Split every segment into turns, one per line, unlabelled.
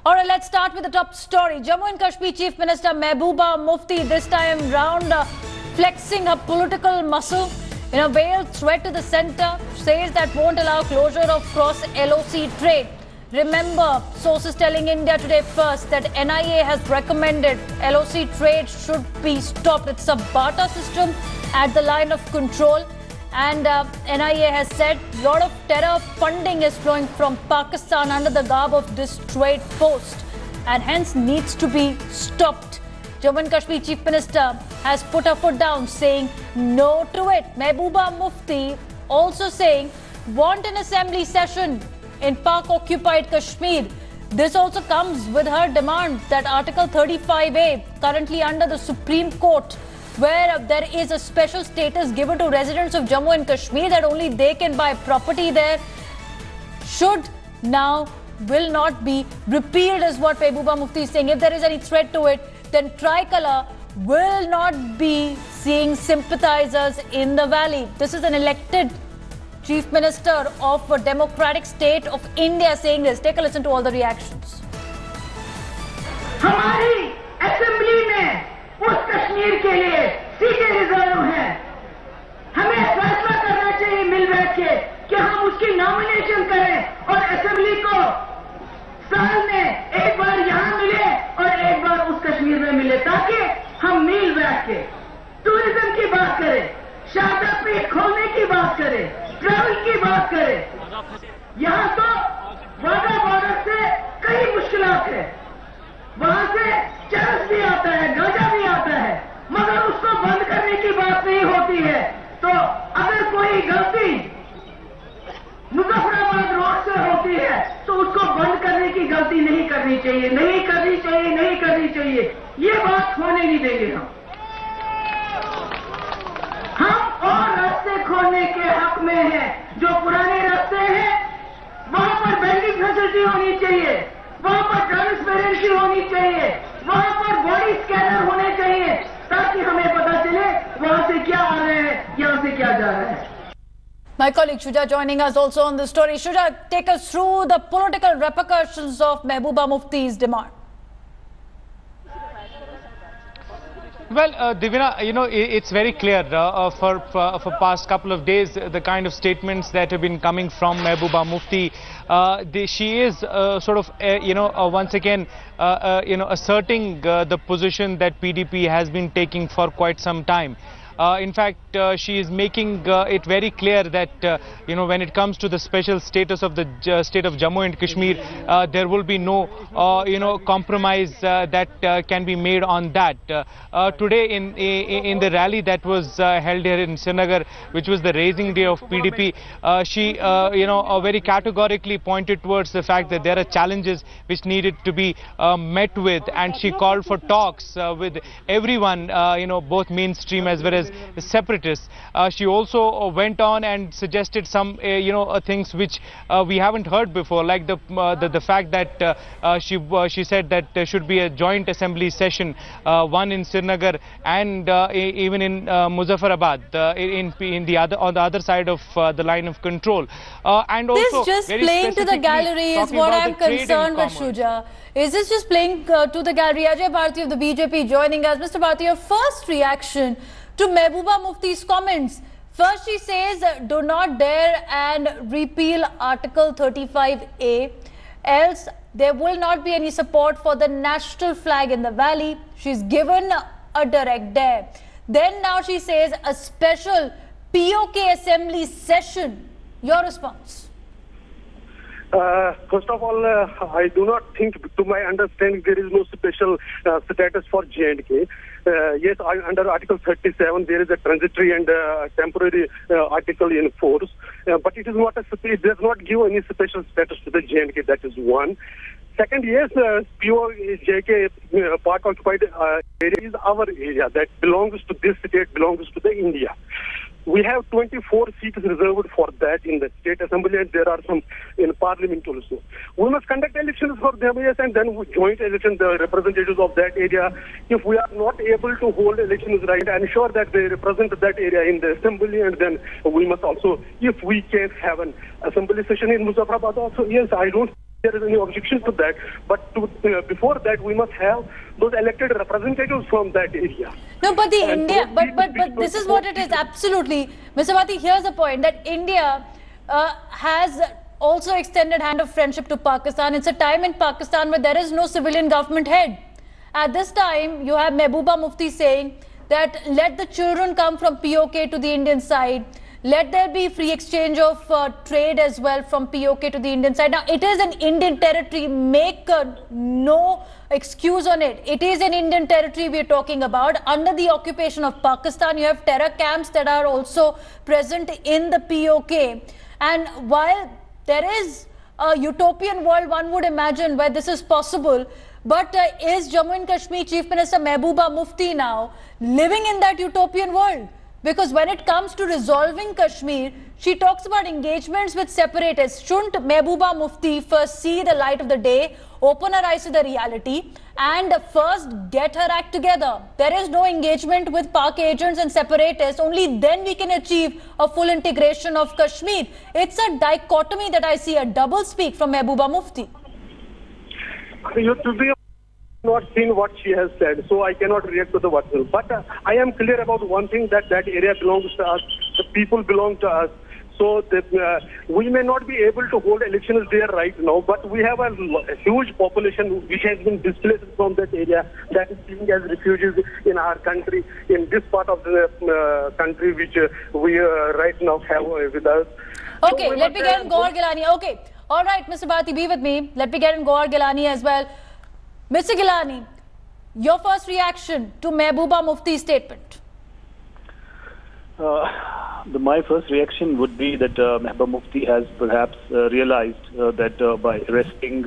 All right, let's start with the top story. Jammu and Kashmir Chief Minister Mehbooba Mufti this time round flexing her political muscle in a veiled threat to the centre, says that won't allow closure of cross-LOC trade. Remember, sources telling India Today First that NIA has recommended LOC trade should be stopped. It's a barter system at the line of control. And NIA has said a lot of terror funding is flowing from Pakistan under the garb of this trade post and hence needs to be stopped. Jammu and Kashmir Chief Minister has put her foot down, saying no to it. Mehbooba Mufti also saying want an assembly session in Pak-occupied Kashmir. This also comes with her demand that Article 35A, currently under the Supreme Court, where there is a special status given to residents of Jammu and Kashmir that only they can buy property there, will not be repealed, is what Mehbooba Mufti is saying. If there is any threat to it, then Tricolour will not be seeing sympathizers in the valley. This is an elected Chief Minister of a democratic state of India saying this. Take a listen to all the reactions.
हमारी assembly में उस कश्मीर के लिए सीटें reserve हैं। हमें फैसला करना चाहिए मिल बैठ के कि हम उसकी नॉमिनेशन करें और असेंबली को साल में एक बार यहां मिले और एक बार उस कश्मीर में मिले, ताकि हम मिल बैठ के टूरिज्म की बात करें, शारदा पीठ खोलने की बात करें, ट्रैवल की बात करें। यहां तो वाघा बॉर्डर से कई मुश्किलात है, वहां से चरस भी आता है, गांजा भी आता है, मगर उसको बंद करने की बात नहीं होती है। तो अगर कोई गलती मुजफ्फराबाद रोड से होती है तो उसको बंद करने की गलती नहीं करनी चाहिए, नहीं करनी चाहिए, नहीं करनी चाहिए। ये बात होने नहीं देंगे हम और रास्ते खोलने के हक में हैं। जो पुराने रास्ते हैं वहां पर बैंकिंग फैसिलिटी होनी चाहिए, वहां पर ट्रांसपेरेंसी होनी चाहिए, वहां पर बॉडी स्कैनर होने चाहिए, ताकि हमें पता चले वहां से क्या आ रहे हैं, यहां से क्या जा रहा है।
My colleague Shuja joining us also on this story. Shuja, take us through the political repercussions of Mehbooba Mufti's demand.
Well, Divina, it's very clear for past couple of days, the kind of statements that have been coming from Mehbooba Mufti. She is once again, asserting the position that PDP has been taking for quite some time. In fact, she is making it very clear that, when it comes to the special status of the state of Jammu and Kashmir, there will be no, compromise that can be made on that. Today in the rally that was held here in Srinagar, which was the raising day of PDP, she, very categorically pointed towards the fact that there are challenges which needed to be met with, and she called for talks with everyone, both mainstream as well as separatists. She also went on and suggested some things which we haven't heard before, like the fact that she said that there should be a joint assembly session, one in Srinagar and even in Muzaffarabad, on the other side of the line of control. And also
this just playing to the gallery is what I'm concerned with, Shuja. Is this just playing to the gallery? Ajay Bharti of the BJP joining us. Mr. Bharti, your first reaction to Mehbooba Mufti's comments. First, she says, do not dare and repeal Article 35A, else there will not be any support for the national flag in the valley. She's given a direct dare. Then now she says a special POK assembly session. Your response?
First of all, I do not think, to my understanding, there is no special status for J&K. Yes, under Article 37, there is a transitory and temporary article in force, but it is not it does not give any special status to the J&K. That is one. Second, yes, POJK, Park Occupied area is our area that belongs to this state, belongs to the India. We have 24 seats reserved for that in the state assembly, and there are some in parliament also. We must conduct elections for them, yes, and then we joint elections, the representatives of that area. If we are not able to hold elections right, ensure that they represent that area in the assembly, and then we must also, if we can have an assembly session in Muzaffarabad also, yes, I don't there is any objection to that. But before that, we must have those elected representatives from that area.
No, but but this is what it is. Absolutely, Mr. Bhatti. Here's the point that India has also extended hand of friendship to Pakistan. It's a time in Pakistan where there is no civilian government head. At this time, you have Mehbooba Mufti saying that let the children come from POK to the Indian side. Let there be free exchange of trade as well from POK to the Indian side. Now, it is an Indian territory. Make no excuse on it. It is an Indian territory we are talking about. Under the occupation of Pakistan, you have terror camps that are also present in the POK. And while there is a utopian world, one would imagine, where this is possible, but is Jammu and Kashmir Chief Minister Mehbooba Mufti now living in that utopian world? Because when it comes to resolving Kashmir, she talks about engagements with separatists. Shouldn't Mehbooba Mufti first see the light of the day, open her eyes to the reality, and first get her act together? There is no engagement with Pak agents and separatists. Only then we can achieve a full integration of Kashmir. It's a dichotomy that I see, a double speak from Mehbooba Mufti.
You to be not seen what she has said, so I cannot react to the what will. But I am clear about one thing, that that area belongs to us, the people belong to us. So we may not be able to hold elections there right now, but we have a huge population which has been displaced from that area, that is living as refugees in our country, in this part of the country which we right now have with us.
Okay, so let me get in Gauhar Gilani. Okay, all right, Mr. Bhatti, be with me. Let me get in Gauhar Gilani as well. Mr. Gilani, your first reaction to Mehbooba Mufti's statement?
My first reaction would be that Mehbooba Mufti has perhaps realized that by arresting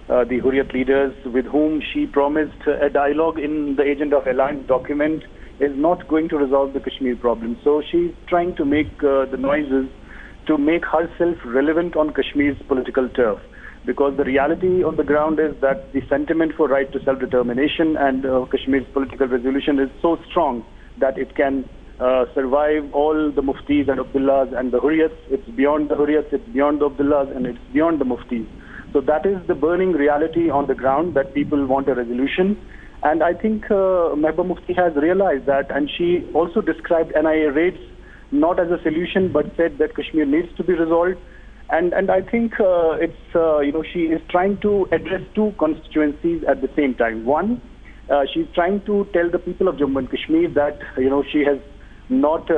the Hurriyat leaders with whom she promised a dialogue in the Agent of Alliance document is not going to resolve the Kashmir problem. So she's trying to make the noises to make herself relevant on Kashmir's political turf. Because the reality on the ground is that the sentiment for right to self-determination and Kashmir's political resolution is so strong that it can survive all the Muftis and Abdullahs and the Hurriyats. It's beyond the Hurriyats, it's beyond the Abdullahs, and it's beyond the Muftis. So that is the burning reality on the ground, that people want a resolution. And I think Mehbooba Mufti has realized that, and she also described NIA raids not as a solution, but said that Kashmir needs to be resolved. And I think she is trying to address two constituencies at the same time. One, she's trying to tell the people of Jammu and Kashmir that she has not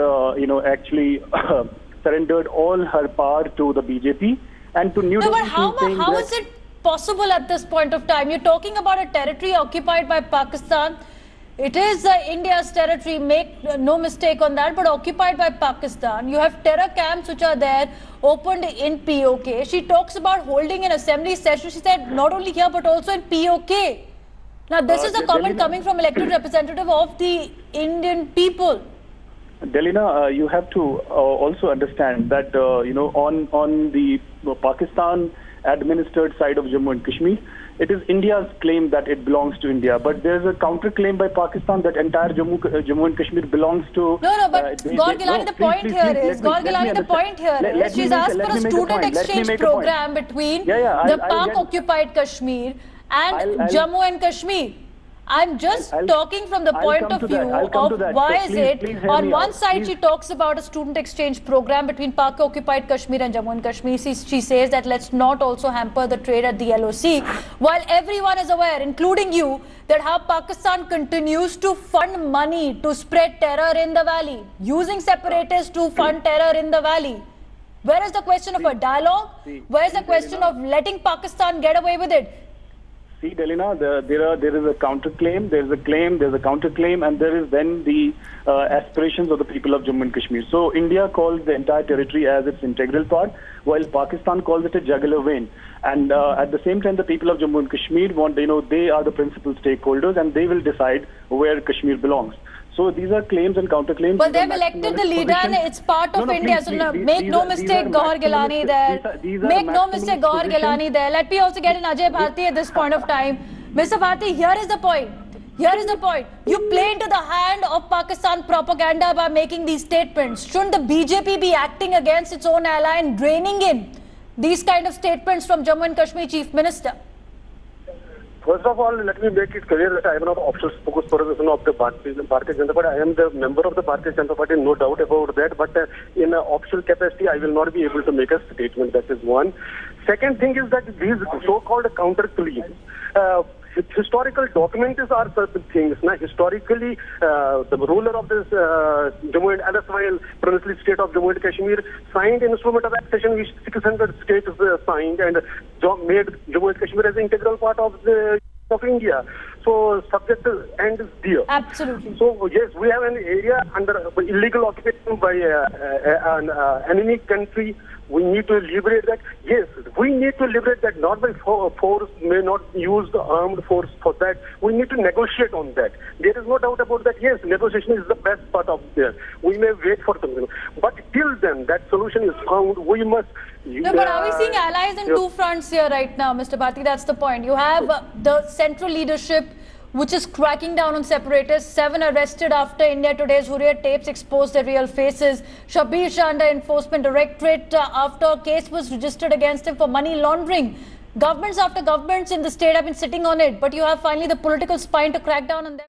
actually surrendered all her power to the BJP and to New Delhi.
No, but how is it possible at this point of time? You're talking about a territory occupied by Pakistan. It is India's territory, make no mistake on that, but occupied by Pakistan. You have terror camps which are there, opened in POK. She talks about holding an assembly session, she said, not only here but also in POK. Now this is a comment coming from elected representative of the Indian people.
Delina, you have to also understand that, on the Pakistan administered side of Jammu and Kashmir, it is India's claim that it belongs to India, but there is a counter claim by Pakistan that entire Jammu and Kashmir belongs to.
No, but Gauhar Gilani, the point here is, Gauhar Gilani, the point here is, she's asked for a student exchange program between the Pak-occupied Kashmir and Jammu and Kashmir. I'm just talking from the point of view of why is it, on one side she talks about a student exchange program between Pak-occupied Kashmir and Jammu and Kashmir. She says that let's not also hamper the trade at the LOC, while everyone is aware, including you, that how Pakistan continues to fund money to spread terror in the valley, using separatists to fund terror in the valley. Where is the question of a dialogue? Where is the question of letting Pakistan get away with it?
See, Delina, there is a counterclaim, there is a claim, there is a counterclaim, and there is then the aspirations of the people of Jammu and Kashmir. So India calls the entire territory as its integral part, while Pakistan calls it a jugular vein. And at the same time, the people of Jammu and Kashmir want, they are the principal stakeholders, and they will decide where Kashmir belongs. So these are claims and counterclaims.
But they've elected the leader and it's part of India. So make no mistake, Gauhar Gilani there. Make no mistake, Gauhar Gilani there. Let me also get in Ajay Bharti at this point of time. Mr. Bharti, here is the point. Here is the point. You play into the hand of Pakistan propaganda by making these statements. Shouldn't the BJP be acting against its own ally and reining in these kind of statements from Jammu and Kashmir Chief Minister?
First of all, let me make it clear that I am not official spokesperson of the Bharatiya Janata Party. I am the member of the Bharatiya Janata Party, no doubt about that. But in an official capacity, I will not be able to make a statement. That is one. Second thing is that these so-called counter claims, historical documents are certain things. Now, historically, the ruler of this Jammu and erstwhile princely state of Jammu and Kashmir signed an instrument of accession which 600 states signed and made Jammu and Kashmir as an integral part of India. So subject end is there.
Absolutely.
So yes, we have an area under illegal occupation by an enemy country. We need to liberate that. Yes, we need to liberate that, not by force, may not use the armed force for that. We need to negotiate on that. There is no doubt about that. Yes, negotiation is the best part of there. We may wait for something. But till then, that solution is found, we must...
No, but are we seeing allies in two fronts here right now, Mr. Bharti? That's the point. You have the central leadership, which is cracking down on separatists. 7 arrested after India Today's Hurriyat tapes exposed their real faces. Shabir Shah under Enforcement Directorate after a case was registered against him for money laundering. Governments after governments in the state have been sitting on it, but you have finally the political spine to crack down on them.